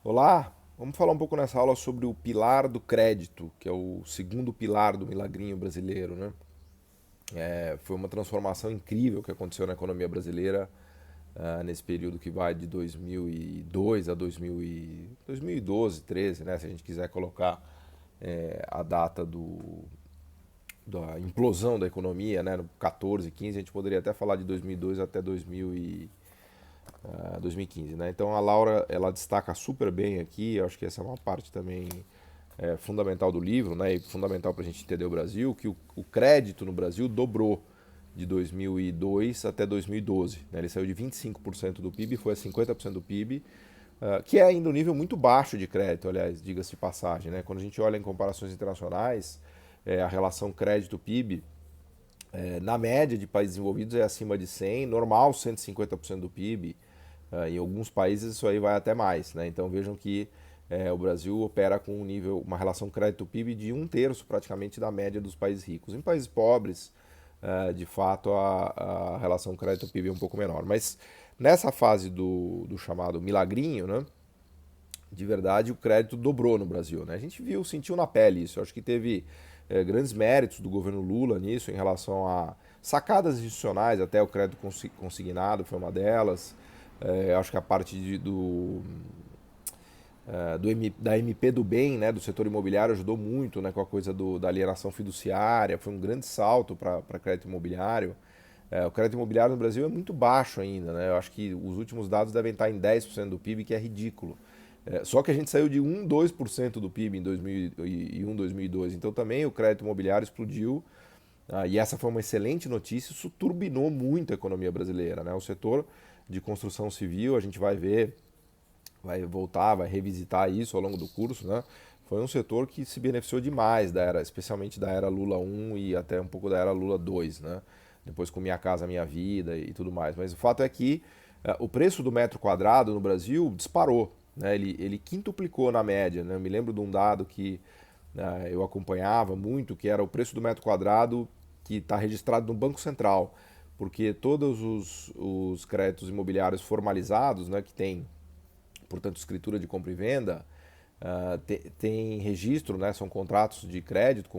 Olá, vamos falar um pouco nessa aula sobre o pilar do crédito, que é o segundo pilar do milagrinho brasileiro, né? Foi uma transformação incrível que aconteceu na economia brasileira nesse período que vai de 2002 a 2012, 13, né? Se a gente quiser colocar a data da implosão da economia, né? No 14, 15, a gente poderia até falar de 2002 até 2015, né? Então a Laura ela destaca super bem aqui, eu acho que essa é uma parte também fundamental do livro, né, e fundamental para a gente entender o Brasil, que o crédito no Brasil dobrou de 2002 até 2012. Né? Ele saiu de 25% do PIB, foi a 50% do PIB, que é ainda um nível muito baixo de crédito, aliás, diga-se de passagem. Né? Quando a gente olha em comparações internacionais, a relação crédito-PIB, na média de países desenvolvidos é acima de 100, normal 150% do PIB. Em alguns países isso aí vai até mais. Né? Então vejam que o Brasil opera com um nível, uma relação crédito-PIB de um terço praticamente da média dos países ricos. Em países pobres, de fato, a relação crédito-PIB é um pouco menor. Mas nessa fase do chamado milagrinho, né, de verdade, o crédito dobrou no Brasil. Né? A gente viu, sentiu na pele isso. Eu acho que teve grandes méritos do governo Lula nisso, em relação a sacadas institucionais, até o crédito consignado foi uma delas. Acho que a parte da MP do bem, né, do setor imobiliário, ajudou muito, né, com a coisa da alienação fiduciária, foi um grande salto para crédito imobiliário. O crédito imobiliário no Brasil é muito baixo ainda, né? Eu acho que os últimos dados devem estar em 10% do PIB, que é ridículo. Só que a gente saiu de 1, 2% do PIB em 2001, 2002. Então também o crédito imobiliário explodiu. E essa foi uma excelente notícia. Isso turbinou muito a economia brasileira. Né? O setor de construção civil, a gente vai ver, vai voltar, vai revisitar isso ao longo do curso. Né? Foi um setor que se beneficiou demais da era, especialmente da era Lula 1 e até um pouco da era Lula 2. Né? Depois com Minha Casa Minha Vida e tudo mais. Mas o fato é que o preço do metro quadrado no Brasil disparou. Né? Ele quintuplicou na média. Né? Eu me lembro de um dado que eu acompanhava muito, que era o preço do metro quadrado que está registrado no Banco Central. Porque todos os créditos imobiliários formalizados, né, que tem, portanto, escritura de compra e venda, tem registro, né, são contratos de crédito,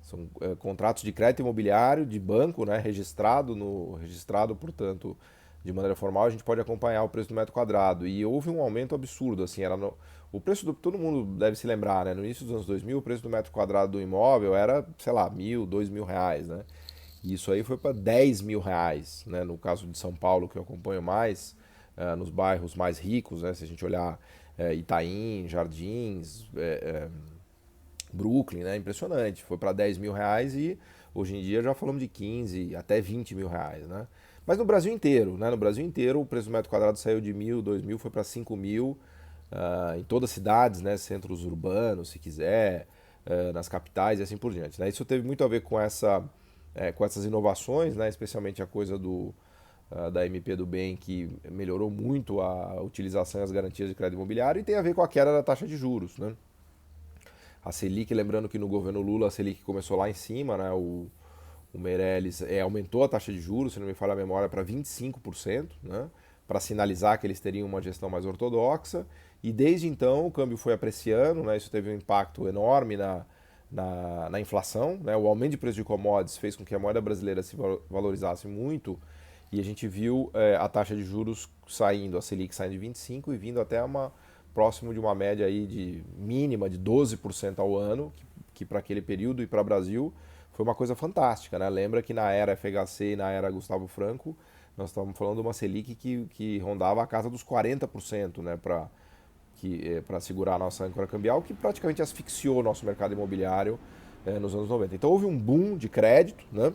são contratos de crédito imobiliário de banco, né, registrado, portanto, de maneira formal, a gente pode acompanhar o preço do metro quadrado. E houve um aumento absurdo, assim, o preço todo mundo deve se lembrar, né, no início dos anos 2000, o preço do metro quadrado do imóvel era, sei lá, 1.000, 2.000 reais, né? E isso aí foi para 10.000 reais, né? No caso de São Paulo, que eu acompanho mais, nos bairros mais ricos, né? Se a gente olhar Itaim, Jardins, Brooklyn, né? Impressionante. Foi para 10.000 reais e hoje em dia já falamos de 15 até 20.000 reais, né? Mas no Brasil inteiro, né? No Brasil inteiro o preço do metro quadrado saiu de 1.000, 2.000, foi para 5.000 em todas as cidades, né? Centros urbanos, se quiser, nas capitais e assim por diante. Né? Isso teve muito a ver com essas inovações, né? Especialmente a coisa da MP do Bem, que melhorou muito a utilização e as garantias de crédito imobiliário, e tem a ver com a queda da taxa de juros. Né? A Selic, lembrando que no governo Lula a Selic começou lá em cima, né? O Meirelles aumentou a taxa de juros, se não me falha a memória, para 25%, né? Para sinalizar que eles teriam uma gestão mais ortodoxa. E desde então o câmbio foi apreciando, né? Isso teve um impacto enorme na inflação. Né? O aumento de preço de commodities fez com que a moeda brasileira se valorizasse muito e a gente viu a taxa de juros saindo, a Selic saindo de 25 e vindo até próximo de uma média aí de mínima de 12% ao ano, que para aquele período e para o Brasil foi uma coisa fantástica. Né? Lembra que na era FHC e na era Gustavo Franco, nós estávamos falando de uma Selic que rondava a casa dos 40%, né, para segurar a nossa âncora cambial, que praticamente asfixiou o nosso mercado imobiliário nos anos 90. Então houve um boom de crédito, né?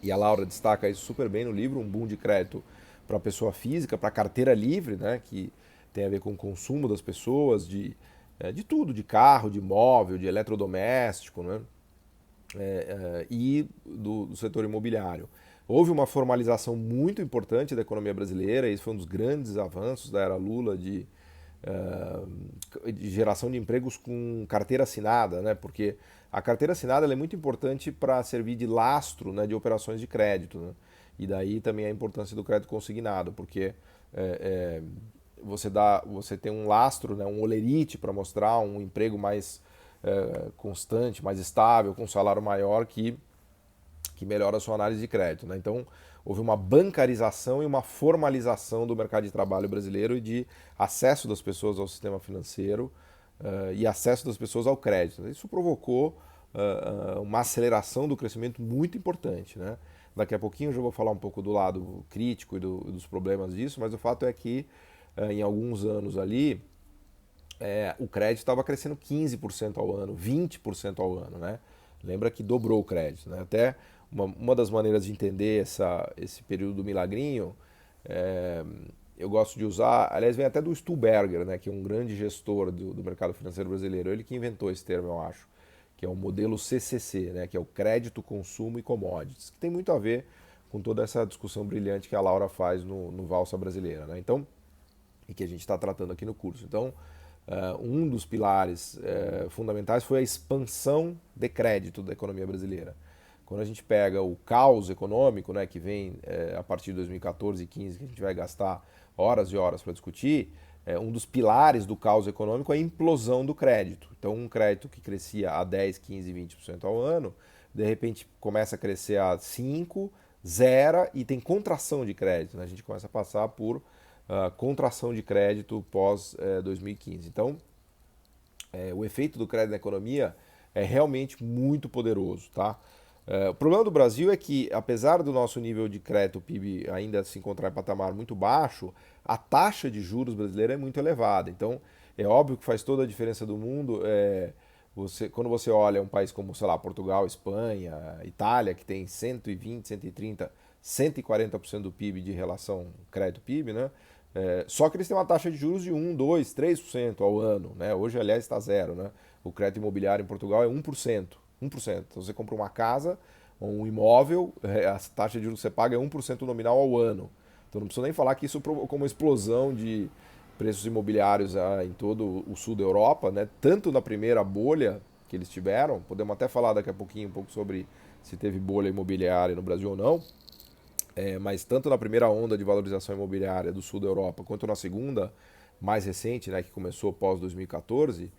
E a Laura destaca isso super bem no livro, um boom de crédito para a pessoa física, para a carteira livre, né, que tem a ver com o consumo das pessoas, de tudo, de carro, de móvel, de eletrodoméstico, né, e do setor imobiliário. Houve uma formalização muito importante da economia brasileira, esse foi um dos grandes avanços da era Lula de geração de empregos com carteira assinada, né? Porque a carteira assinada é muito importante para servir de lastro, né, de operações de crédito. Né? E daí também a importância do crédito consignado, porque é, é, você tem um lastro, né, um olerite para mostrar um emprego mais constante, mais estável, com um salário maior que melhora a sua análise de crédito, né? Então, houve uma bancarização e uma formalização do mercado de trabalho brasileiro e de acesso das pessoas ao sistema financeiro e acesso das pessoas ao crédito. Isso provocou uma aceleração do crescimento muito importante, né? Daqui a pouquinho eu já vou falar um pouco do lado crítico e dos problemas disso, mas o fato é que em alguns anos ali o crédito estava crescendo 15% ao ano, 20% ao ano, né? Lembra que dobrou o crédito, né? Até uma das maneiras de entender esse período do milagrinho, eu gosto de usar, aliás, vem até do Stuhlberger, né, que é um grande gestor do mercado financeiro brasileiro, ele que inventou esse termo, eu acho, que é o modelo CCC, né, que é o crédito, consumo e commodities, que tem muito a ver com toda essa discussão brilhante que a Laura faz no Valsa Brasileira, né? Então, e que a gente está tratando aqui no curso. Então, um dos pilares fundamentais foi a expansão de crédito da economia brasileira. Quando a gente pega o caos econômico, né, que vem a partir de 2014 e 2015, que a gente vai gastar horas e horas para discutir, um dos pilares do caos econômico é a implosão do crédito. Então, um crédito que crescia a 10, 15, 20% ao ano, de repente começa a crescer a 5%, zera e tem contração de crédito, né? A gente começa a passar por contração de crédito pós 2015. Então, o efeito do crédito na economia é realmente muito poderoso, tá? O problema do Brasil é que, apesar do nosso nível de crédito PIB ainda se encontrar em patamar muito baixo, a taxa de juros brasileira é muito elevada. Então, é óbvio que faz toda a diferença do mundo. Quando você olha um país como, sei lá, Portugal, Espanha, Itália, que tem 120, 130, 140% do PIB de relação crédito-PIB, né? Só que eles têm uma taxa de juros de 1, 2, 3% ao ano, né? Hoje, aliás, está zero, né? O crédito imobiliário em Portugal é 1%. 1%. Então, você compra uma casa ou um imóvel, a taxa de juros que você paga é 1% nominal ao ano. Então, não preciso nem falar que isso provocou uma explosão de preços imobiliários em todo o sul da Europa, né? Tanto na primeira bolha que eles tiveram, podemos até falar daqui a pouquinho um pouco sobre se teve bolha imobiliária no Brasil ou não, mas tanto na primeira onda de valorização imobiliária do sul da Europa, quanto na segunda, mais recente, né, que começou pós 2014,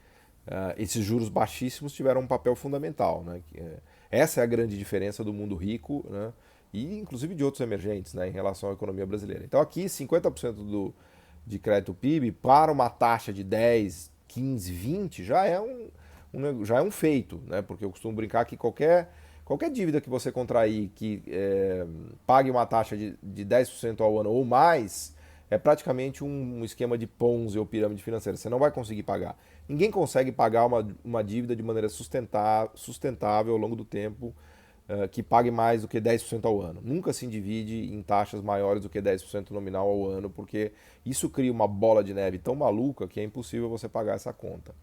esses juros baixíssimos tiveram um papel fundamental, né? Essa é a grande diferença do mundo rico, né? E inclusive de outros emergentes, né, em relação à economia brasileira. Então aqui 50% de crédito PIB para uma taxa de 10, 15, 20 já é um feito, né? Porque eu costumo brincar que qualquer dívida que você contrair que pague uma taxa de 10% ao ano ou mais, é praticamente um esquema de Ponzi ou pirâmide financeira. Você não vai conseguir pagar. Ninguém consegue pagar uma dívida de maneira sustentável ao longo do tempo que pague mais do que 10% ao ano. Nunca se divide em taxas maiores do que 10% nominal ao ano, porque isso cria uma bola de neve tão maluca que é impossível você pagar essa conta.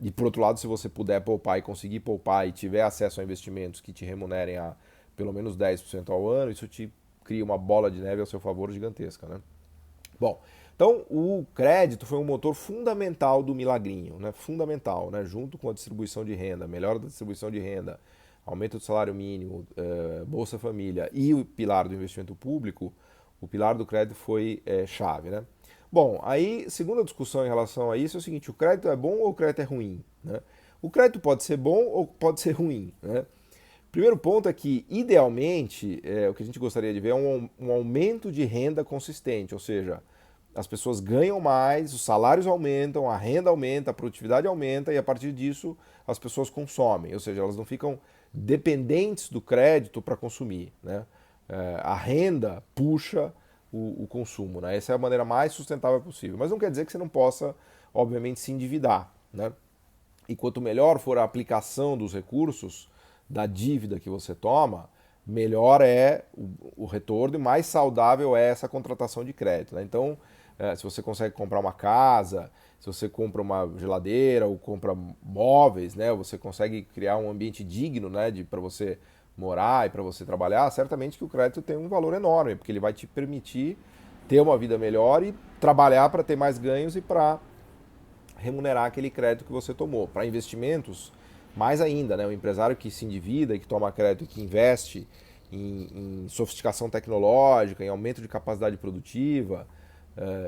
E por outro lado, se você puder poupar e conseguir poupar e tiver acesso a investimentos que te remunerem a pelo menos 10% ao ano, isso te cria uma bola de neve ao seu favor gigantesca, né? Bom, então o crédito foi um motor fundamental do milagrinho, né? Fundamental, né? Junto com a distribuição de renda, melhora da distribuição de renda, aumento do salário mínimo, Bolsa Família e o pilar do investimento público, o pilar do crédito foi chave, né? Bom, aí, segunda discussão em relação a isso é o seguinte: o crédito é bom ou o crédito é ruim, né? O crédito pode ser bom ou pode ser ruim, né? Primeiro ponto é que, idealmente, o que a gente gostaria de ver é um aumento de renda consistente, ou seja, as pessoas ganham mais, os salários aumentam, a renda aumenta, a produtividade aumenta e, a partir disso, as pessoas consomem, ou seja, elas não ficam dependentes do crédito para consumir, né? A renda puxa o consumo, né? Essa é a maneira mais sustentável possível. Mas não quer dizer que você não possa, obviamente, se endividar, né? E quanto melhor for a aplicação dos recursos da dívida que você toma, melhor é o retorno e mais saudável é essa contratação de crédito, né? Então, se você consegue comprar uma casa, se você compra uma geladeira ou compra móveis, né? Você consegue criar um ambiente digno, né, para você morar e para você trabalhar, certamente que o crédito tem um valor enorme, porque ele vai te permitir ter uma vida melhor e trabalhar para ter mais ganhos e para remunerar aquele crédito que você tomou. Para investimentos, mais ainda, né? O empresário que se endivida e que toma crédito e que investe em sofisticação tecnológica, em aumento de capacidade produtiva,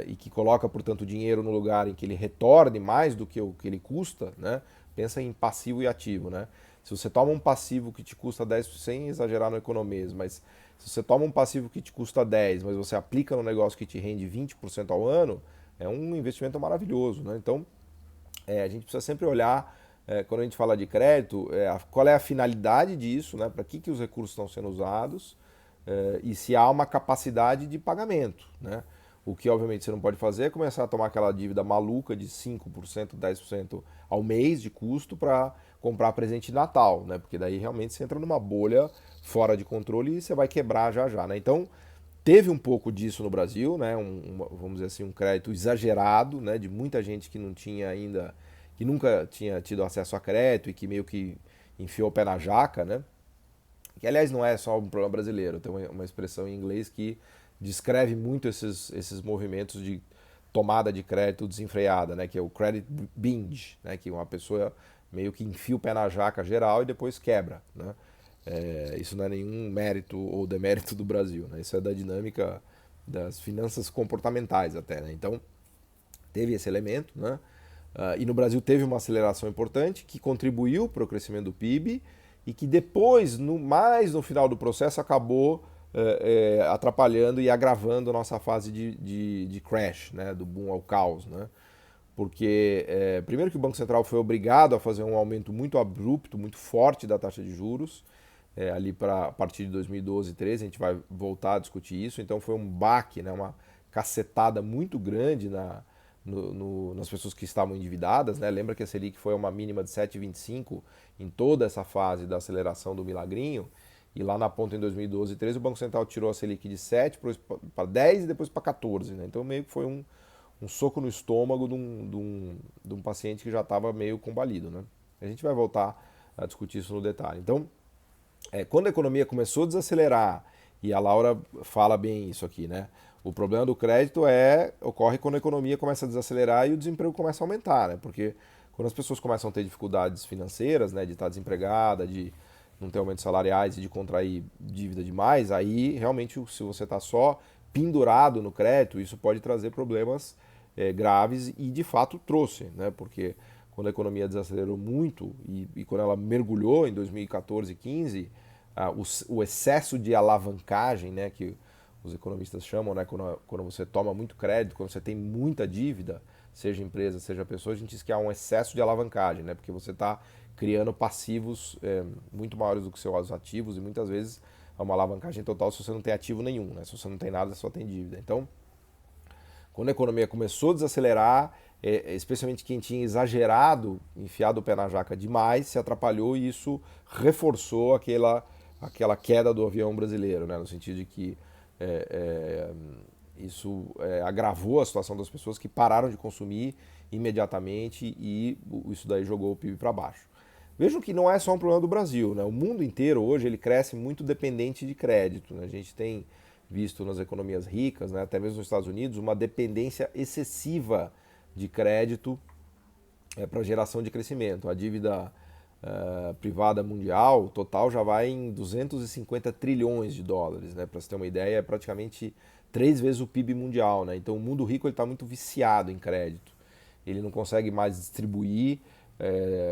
e que coloca, portanto, dinheiro no lugar em que ele retorne mais do que o que ele custa, né? Pensa em passivo e ativo, né? Se você toma um passivo que te custa 10, sem exagerar no economês, mas se você toma um passivo que te custa 10, mas você aplica no negócio que te rende 20% ao ano, é um investimento maravilhoso, né? Então, a gente precisa sempre olhar, quando a gente fala de crédito, qual é a finalidade disso, né? Para que os recursos estão sendo usados, e se há uma capacidade de pagamento, né? O que obviamente você não pode fazer é começar a tomar aquela dívida maluca de 5%, 10% ao mês de custo para comprar presente de Natal, né? Porque daí realmente você entra numa bolha fora de controle e você vai quebrar já já, né? Então, teve um pouco disso no Brasil, né? Vamos dizer assim, um crédito exagerado, né? De muita gente que não tinha ainda, que nunca tinha tido acesso a crédito e que meio que enfiou o pé na jaca, né? Que aliás não é só um problema brasileiro, tem uma expressão em inglês que descreve muito esses movimentos de tomada de crédito desenfreada, né? Que é o credit binge, né? Que uma pessoa meio que enfia o pé na jaca geral e depois quebra, né? Isso não é nenhum mérito ou demérito do Brasil, né? Isso é da dinâmica das finanças comportamentais até, né? Então, teve esse elemento, né? E no Brasil teve uma aceleração importante que contribuiu para o crescimento do PIB e que depois, mais no final do processo, acabou atrapalhando e agravando a nossa fase de crash, né? Do boom ao caos, né? Porque, primeiro que o Banco Central foi obrigado a fazer um aumento muito abrupto, muito forte da taxa de juros, ali para a partir de 2012 e 2013, a gente vai voltar a discutir isso, então foi um baque, né, uma cacetada muito grande nas pessoas que estavam endividadas, né? Lembra que a Selic foi uma mínima de 7,25 em toda essa fase da aceleração do milagrinho, e lá na ponta em 2012 e 2013 o Banco Central tirou a Selic de 7 para 10 e depois para 14, né? Então meio que foi um soco no estômago de um paciente que já estava meio combalido, né? A gente vai voltar a discutir isso no detalhe. Então, quando a economia começou a desacelerar, e a Laura fala bem isso aqui, né? O problema do crédito ocorre quando a economia começa a desacelerar e o desemprego começa a aumentar, né? Porque quando as pessoas começam a ter dificuldades financeiras, né, de estar desempregada, de não ter aumentos salariais e de contrair dívida demais, aí realmente se você está só pendurado no crédito, isso pode trazer problemas graves e de fato trouxe, né? Porque quando a economia desacelerou muito e quando ela mergulhou em 2014 e 2015, o excesso de alavancagem, né, que os economistas chamam, né, quando você toma muito crédito, quando você tem muita dívida, seja empresa, seja pessoa, a gente diz que há um excesso de alavancagem, né, porque você está criando passivos muito maiores do que seus ativos e muitas vezes há uma alavancagem total se você não tem ativo nenhum, né, se você não tem nada, só tem dívida. Então, quando a economia começou a desacelerar, especialmente quem tinha exagerado, enfiado o pé na jaca demais, se atrapalhou e isso reforçou aquela queda do avião brasileiro, né? No sentido de que isso agravou a situação das pessoas que pararam de consumir imediatamente e isso daí jogou o PIB para baixo. Vejam que não é só um problema do Brasil, né? O mundo inteiro hoje ele cresce muito dependente de crédito, né? A gente tem visto nas economias ricas, né, até mesmo nos Estados Unidos, uma dependência excessiva de crédito para geração de crescimento. A dívida privada mundial total já vai em 250 trilhões de dólares, né? Para você ter uma ideia, é praticamente 3 vezes o PIB mundial, né? Então o mundo rico está muito viciado em crédito. Ele não consegue mais distribuir,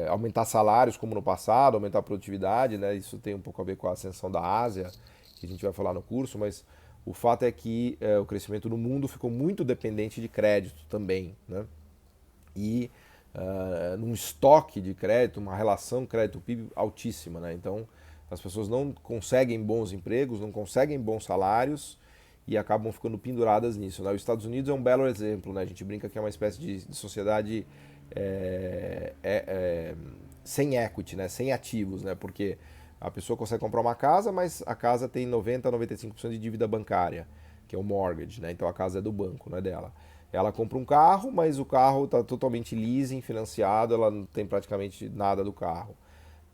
aumentar salários como no passado, aumentar a produtividade, né? Isso tem um pouco a ver com a ascensão da Ásia, que a gente vai falar no curso, mas o fato é que o crescimento no mundo ficou muito dependente de crédito também, né? E num estoque de crédito, uma relação crédito-PIB altíssima, né? Então as pessoas não conseguem bons empregos, não conseguem bons salários e acabam ficando penduradas nisso, né? Os Estados Unidos é um belo exemplo, né? A gente brinca que é uma espécie de sociedade sem equity, né? Sem ativos, né? Porque a pessoa consegue comprar uma casa, mas a casa tem 90 a 95% de dívida bancária, que é o mortgage, né? Então a casa é do banco, não é dela. Ela compra um carro, mas o carro está totalmente leasing, financiado, ela não tem praticamente nada do carro.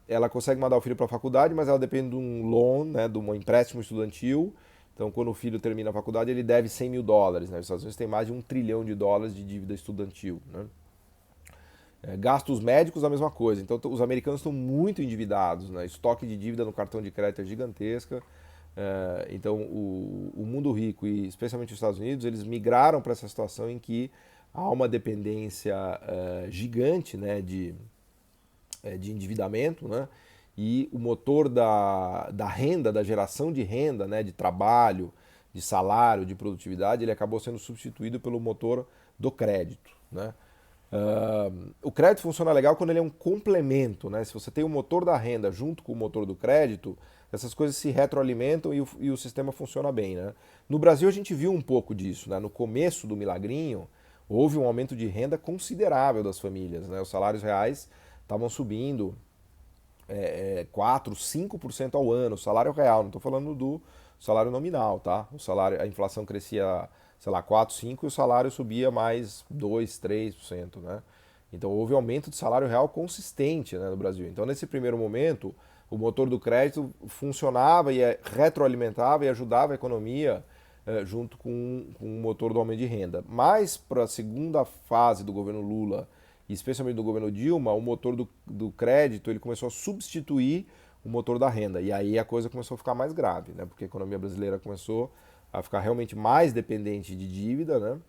Ela consegue mandar o filho para a faculdade, mas ela depende de um loan, né, de um empréstimo estudantil. Então, quando o filho termina a faculdade, ele deve 100 mil dólares. Né? Os Estados Unidos tem mais de $1 trilhão de dívida estudantil. Né? Gastos médicos, a mesma coisa. Então, os americanos estão muito endividados. Né? Estoque de dívida no cartão de crédito é gigantesca. Então, o mundo rico, e especialmente os Estados Unidos, eles migraram para essa situação em que há uma dependência gigante, né, de endividamento, né, e o motor da renda, da geração de renda, né, de trabalho, de salário, de produtividade, ele acabou sendo substituído pelo motor do crédito, né? O crédito funciona legal quando ele é um complemento, né? Se você tem o motor da renda junto com o motor do crédito, essas coisas se retroalimentam e o sistema funciona bem, né? No Brasil a gente viu um pouco disso, né? No começo do milagrinho, houve um aumento de renda considerável das famílias, né? Os salários reais estavam subindo 4, 5% ao ano, salário real, não estou falando do salário nominal, tá? A inflação crescia, sei lá, 4, 5 e o salário subia mais 2, 3%, né? Então houve um aumento de salário real consistente, né, no Brasil. Então nesse primeiro momento, o motor do crédito funcionava e retroalimentava e ajudava a economia junto com o motor do aumento de renda. Mas para a segunda fase do governo Lula, e especialmente do governo Dilma, o motor do crédito ele começou a substituir o motor da renda. E aí a coisa começou a ficar mais grave, né? Porque a economia brasileira começou a ficar realmente mais dependente de dívida, né?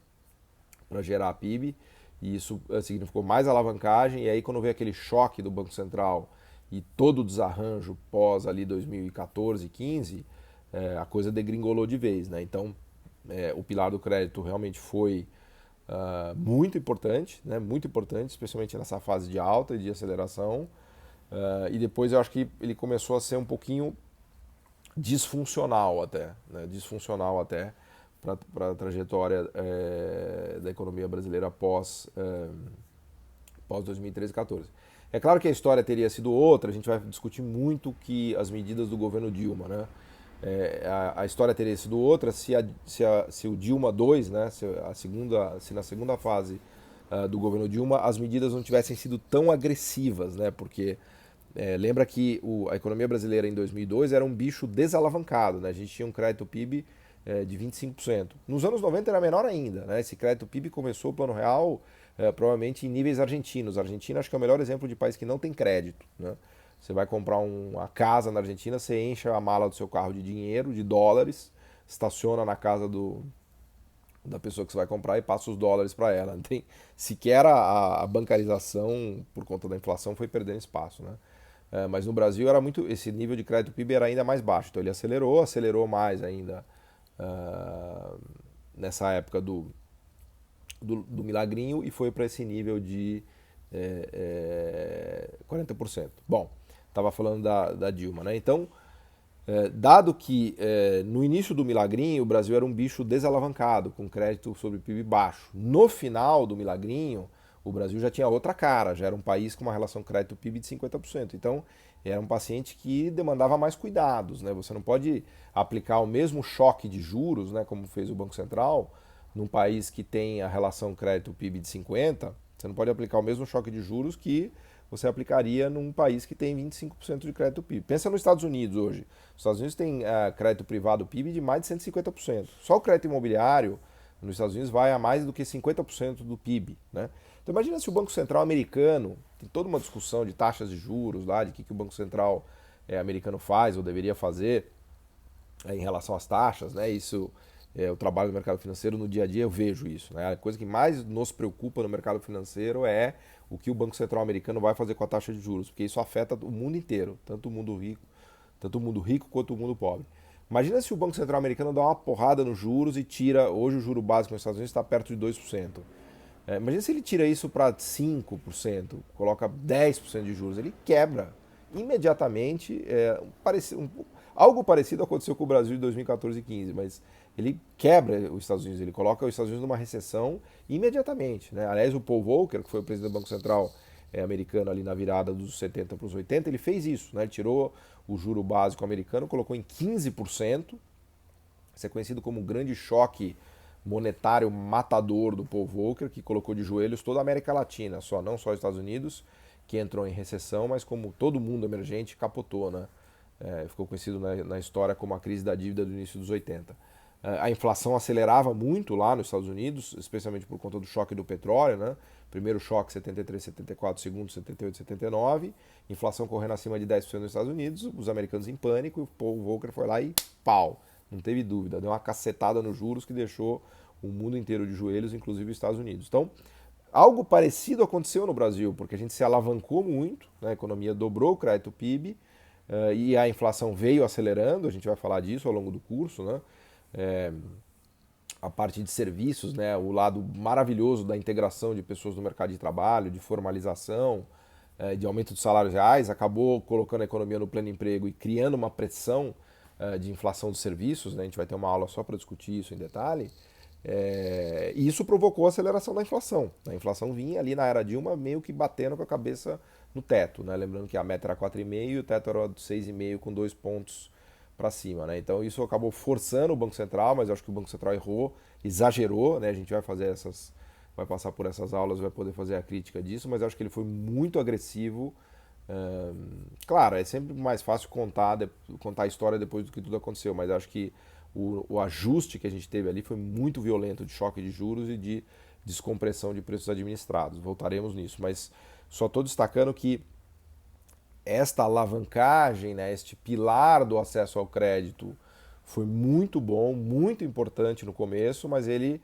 Para gerar PIB. E isso significou mais alavancagem. E aí quando veio aquele choque do Banco Central e todo o desarranjo pós ali 2014, 15, a coisa degringolou de vez, né? Então o pilar do crédito realmente foi muito importante, né? Muito importante, especialmente nessa fase de alta e de aceleração. E depois eu acho que ele começou a ser um pouquinho disfuncional até, né? Disfuncional até para a trajetória da economia brasileira pós 2013 e 14. É claro que a história teria sido outra, a gente vai discutir muito que as medidas do governo Dilma, né? A história teria sido outra se o Dilma II, né, se na segunda fase do governo Dilma as medidas não tivessem sido tão agressivas, né, porque lembra que a economia brasileira em 2002 era um bicho desalavancado, né, a gente tinha um crédito PIB de 25%. Nos anos 90 era menor ainda, né, esse crédito PIB começou o Plano Real provavelmente em níveis argentinos. A Argentina acho que é o melhor exemplo de país que não tem crédito, né. Você vai comprar uma casa na Argentina, você enche a mala do seu carro de dinheiro, de dólares, estaciona na casa da pessoa que você vai comprar e passa os dólares para ela. Não tem sequer a bancarização, por conta da inflação, foi perdendo espaço, né? Mas no Brasil era muito, esse nível de crédito PIB era ainda mais baixo. Então ele acelerou mais ainda nessa época do milagrinho e foi para esse nível de 40%. Bom, estava falando da Dilma, né? Então, dado que no início do milagrinho o Brasil era um bicho desalavancado, com crédito sobre PIB baixo. No final do milagrinho, o Brasil já tinha outra cara, já era um país com uma relação crédito-PIB de 50%. Então, era um paciente que demandava mais cuidados, né? Você não pode aplicar o mesmo choque de juros, né, como fez o Banco Central, num país que tem a relação crédito-PIB de 50%, você não pode aplicar o mesmo choque de juros que você aplicaria num país que tem 25% de crédito PIB. Pensa nos Estados Unidos hoje. Os Estados Unidos têm crédito privado PIB de mais de 150%. Só o crédito imobiliário nos Estados Unidos vai a mais do que 50% do PIB, né? Então imagina se o Banco Central americano, tem toda uma discussão de taxas de juros lá, de que o Banco Central americano faz ou deveria fazer em relação às taxas, né? Isso o trabalho do mercado financeiro no dia a dia eu vejo isso, né? A coisa que mais nos preocupa no mercado financeiro é o que o Banco Central americano vai fazer com a taxa de juros, porque isso afeta o mundo inteiro, tanto o mundo rico quanto o mundo pobre. Imagina se o Banco Central americano dá uma porrada nos juros e tira, hoje o juro básico nos Estados Unidos está perto de 2%. Imagina se ele tira isso para 5%, coloca 10% de juros, ele quebra imediatamente. Algo parecido aconteceu com o Brasil em 2014 e 2015, mas ele quebra os Estados Unidos, ele coloca os Estados Unidos numa recessão imediatamente, né? Aliás, o Paul Volcker, que foi o presidente do Banco Central americano ali na virada dos 70 para os 80, ele fez isso, né? Ele tirou o juro básico americano, colocou em 15%, isso é conhecido como o grande choque monetário matador do Paul Volcker, que colocou de joelhos toda a América Latina, não só os Estados Unidos, que entrou em recessão, mas como todo mundo emergente capotou, né? Ficou conhecido na história como a crise da dívida do início dos 80. A inflação acelerava muito lá nos Estados Unidos, especialmente por conta do choque do petróleo, né? Primeiro choque 73, 74, segundo 78, 79, inflação correndo acima de 10% nos Estados Unidos, os americanos em pânico, e o Paul Volcker foi lá e pau, não teve dúvida, deu uma cacetada nos juros que deixou o mundo inteiro de joelhos, inclusive os Estados Unidos. Então, algo parecido aconteceu no Brasil, porque a gente se alavancou muito, né? A economia dobrou o crédito PIB, e a inflação veio acelerando, a gente vai falar disso ao longo do curso, né? A parte de serviços, né, o lado maravilhoso da integração de pessoas no mercado de trabalho, de formalização, de aumento dos salários reais, acabou colocando a economia no pleno emprego e criando uma pressão de inflação dos serviços, né, a gente vai ter uma aula só para discutir isso em detalhe, e isso provocou a aceleração da inflação. A inflação vinha ali na era Dilma meio que batendo com a cabeça no teto, né, lembrando que a meta era 4,5 e o teto era 6,5 com 2 pontos para cima, né? Então isso acabou forçando o Banco Central, mas eu acho que o Banco Central errou, exagerou, né? A gente vai fazer vai passar por essas aulas, vai poder fazer a crítica disso, mas eu acho que ele foi muito agressivo. Claro, é sempre mais fácil contar a história depois do que tudo aconteceu, mas eu acho que o ajuste que a gente teve ali foi muito violento de choque de juros e de descompressão de preços administrados. Voltaremos nisso, mas só estou destacando que esta alavancagem, né, este pilar do acesso ao crédito foi muito bom, muito importante no começo, mas ele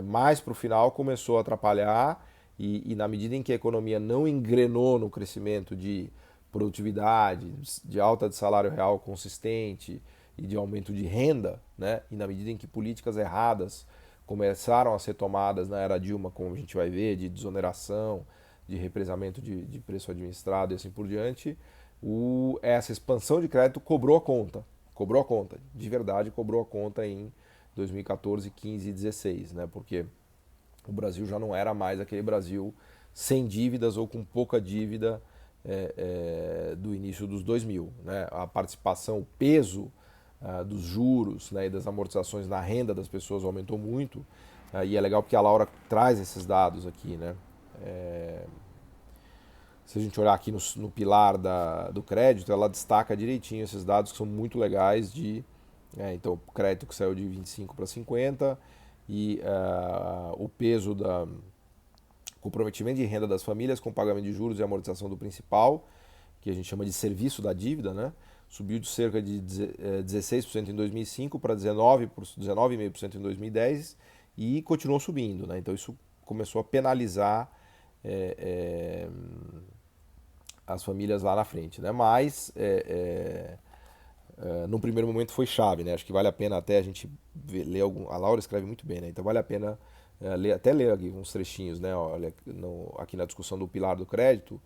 mais para o final começou a atrapalhar e na medida em que a economia não engrenou no crescimento de produtividade, de alta de salário real consistente e de aumento de renda, né, e na medida em que políticas erradas começaram a ser tomadas na era Dilma, como a gente vai ver, de desoneração, de represamento de preço administrado e assim por diante, essa expansão de crédito cobrou a conta, de verdade cobrou a conta em 2014, 15 e 16, né? Porque o Brasil já não era mais aquele Brasil sem dívidas ou com pouca dívida do início dos 2000, né? A participação, o peso dos juros, né, e das amortizações na renda das pessoas aumentou muito, e é legal porque a Laura traz esses dados aqui, né? Se a gente olhar aqui no pilar do crédito, ela destaca direitinho esses dados que são muito legais então o crédito que saiu de 25 para 50 e o peso do comprometimento de renda das famílias com pagamento de juros e amortização do principal, que a gente chama de serviço da dívida, né? Subiu de cerca de 16% em 2005 para 19,5% em 2010 e continuou subindo, né? Então isso começou a penalizar as famílias lá na frente, né? Mas no primeiro momento foi chave, né? Acho que vale a pena até a gente ler a Laura escreve muito bem, né? Então vale a pena ler aqui uns trechinhos, né? Olha, aqui na discussão do pilar do crédito,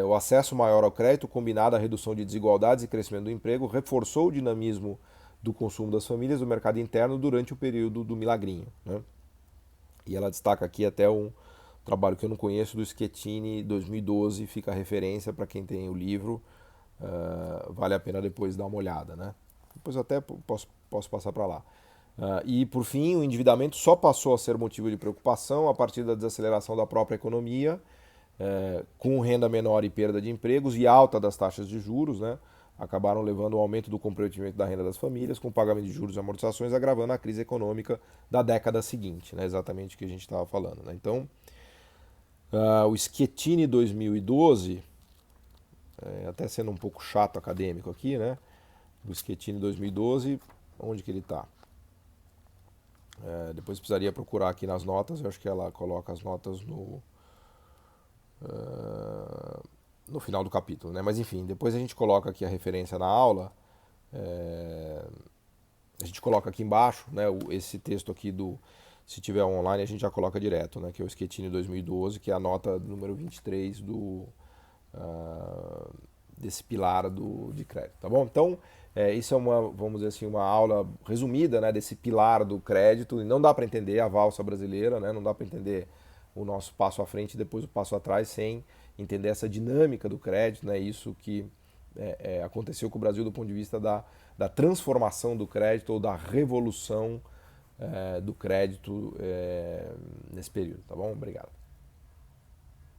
o acesso maior ao crédito, combinado à redução de desigualdades e crescimento do emprego, reforçou o dinamismo do consumo das famílias do mercado interno durante o período do milagrinho, né? E ela destaca aqui até um trabalho que eu não conheço, do Schettini, 2012, fica a referência para quem tem o livro, vale a pena depois dar uma olhada, né? Depois eu até posso passar para lá. E por fim, o endividamento só passou a ser motivo de preocupação a partir da desaceleração da própria economia, com renda menor e perda de empregos e alta das taxas de juros, né? Acabaram levando ao aumento do comprometimento da renda das famílias, com pagamento de juros e amortizações, agravando a crise econômica da década seguinte, né? Exatamente o que a gente estava falando, né? Então, o Schettini 2012, até sendo um pouco chato acadêmico aqui, né? O Schettini 2012, onde que ele está? Depois precisaria procurar aqui nas notas, eu acho que ela coloca as notas no final do capítulo, né? Mas enfim, depois a gente coloca aqui a referência na aula, a gente coloca aqui embaixo, né? Esse texto aqui se tiver online a gente já coloca direto, né? Que é o Schettini 2012, que é a nota número 23 desse pilar de crédito, tá bom? Então, isso é vamos dizer assim, uma aula resumida, né, desse pilar do crédito, e não dá para entender a valsa brasileira, né? Não dá para entender o nosso passo à frente e depois o passo atrás sem entender essa dinâmica do crédito, né? Isso que aconteceu com o Brasil do ponto de vista da transformação do crédito ou da revolução do crédito nesse período, tá bom? Obrigado.